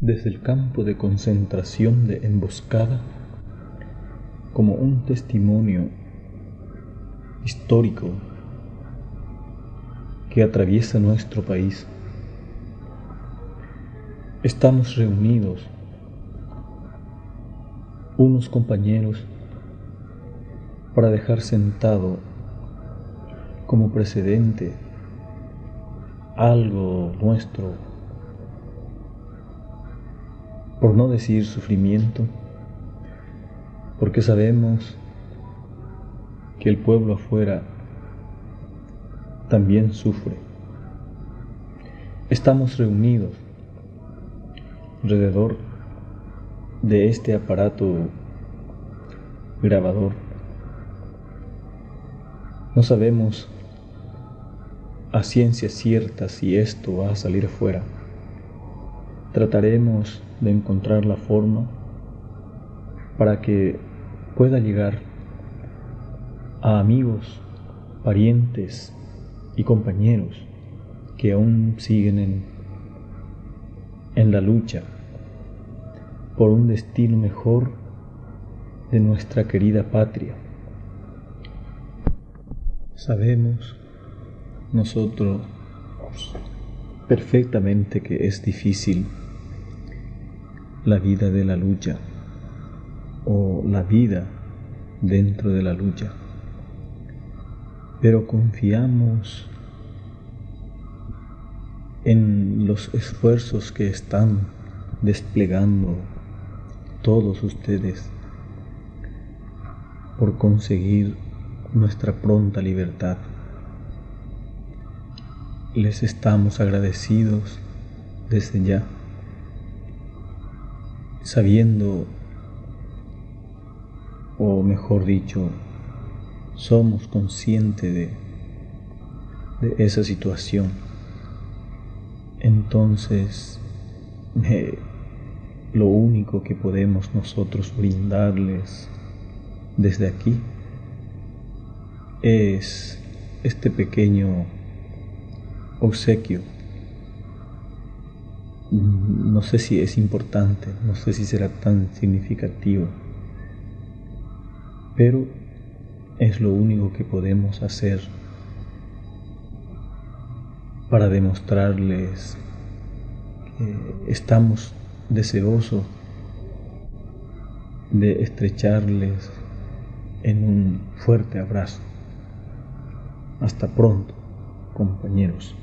desde el campo de concentración de Emboscada como un testimonio histórico que atraviesa nuestro país. Estamos reunidos, unos compañeros, para dejar sentado como precedente algo nuestro, por no decir sufrimiento, porque sabemos que el pueblo afuera también sufre. Estamos reunidos alrededor de este aparato grabador. No sabemos a ciencia cierta si esto va a salir afuera. Trataremos de encontrar la forma para que pueda llegar a amigos, parientes y compañeros que aún siguen en la lucha por un destino mejor de nuestra querida patria. Sabemos nosotros perfectamente que es difícil la vida de la lucha o la vida dentro de la lucha, pero confiamos en los esfuerzos que están desplegando todos ustedes por conseguir nuestra pronta libertad. Les estamos agradecidos desde ya, sabiendo, o mejor dicho, somos conscientes de esa situación. Entonces, lo único que podemos nosotros brindarles desde aquí es este pequeño obsequio. No sé si es importante, no sé si será tan significativo, pero es lo único que podemos hacer para demostrarles que estamos deseosos de estrecharles en un fuerte abrazo. Hasta pronto, compañeros.